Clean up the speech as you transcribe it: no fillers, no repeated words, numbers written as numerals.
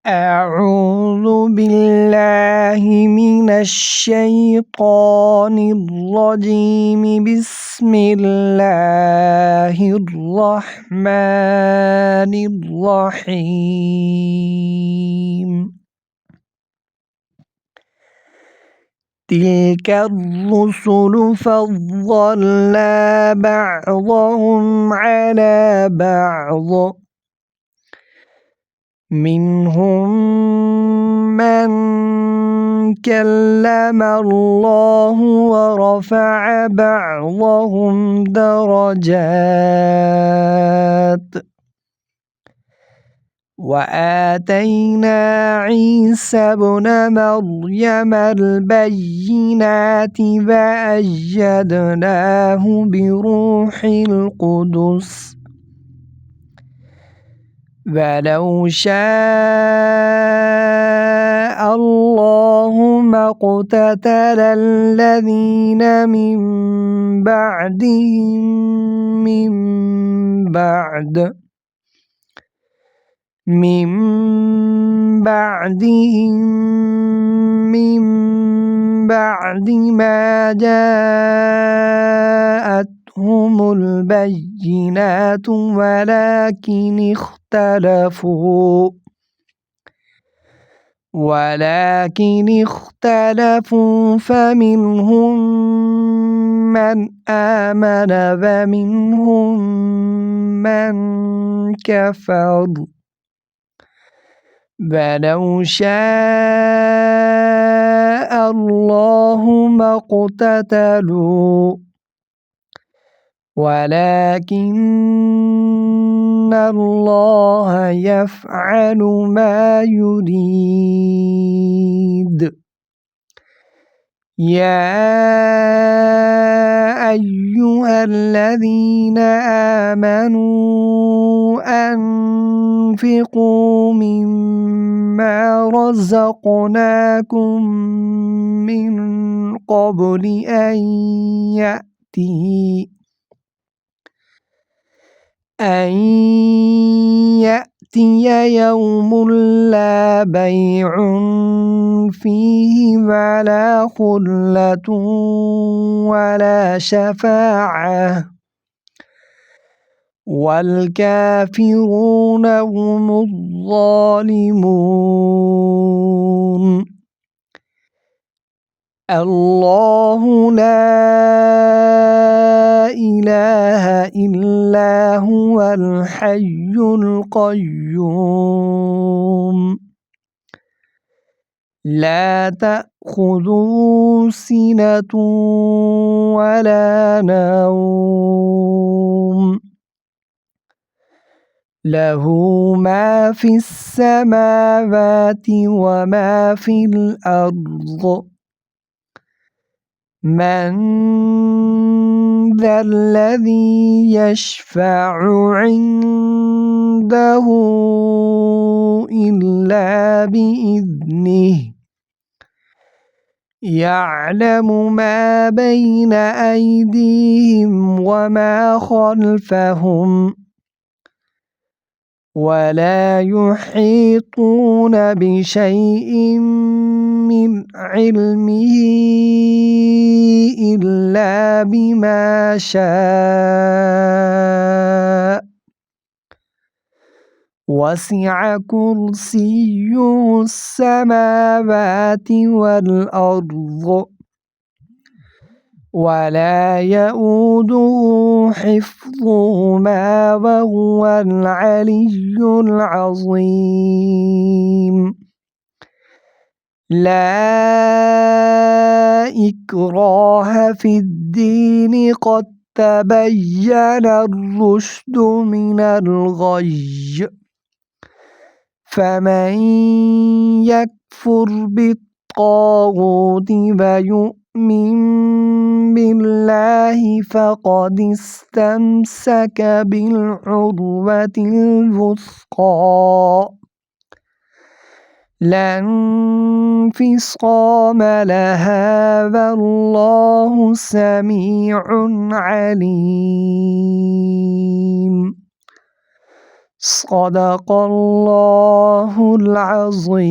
أعوذ بالله من الشيطان الرجيم. بسم الله الرحمن الرحيم. تلك الرسل فضلنا بعضهم على بعض، منهم من كلم الله ورفع بعضهم درجات، وآتينا عيسى ابن مريم البينات وأيدناه بروح القدس، ولو شاء الله ما اقتتل الذين من بعدهم من بعد ما جاءتهم البينات، ولكن اختلفوا فمنهم من آمن ومنهم من كفر. ولو شاء الله ما اقتتلوا ولكن الله يفعل ما يريد. يا أيها الذين آمنوا أنفقوا مما رزقناكم من قبل أن يأتي يوم لا بيع فيه ولا خلة ولا شفاعة، والكافرون هم الظالمون. الله لا إله إلا هو الحي القيوم، لا تأخذه سنة ولا نوم، له ما في السماوات وما في الأرض. من ذا الذي يشفع عنده إلا بإذنه، يعلم ما بين أيديهم وما خلفهم، ولا يحيطون بشيء من علمه إلا بما شاء، وسع كرسيه السماوات والأرض، ولا يؤوده حفظهما وهو العلي العظيم. لا إكراه في الدين، قد تبين الرشد من الغي، فمن يكفر بالطاغوت ويؤمن بالله فقد استمسك بالعروة الوثقى، لا انفصام لها، والله سميع عليم. صدق الله العظيم.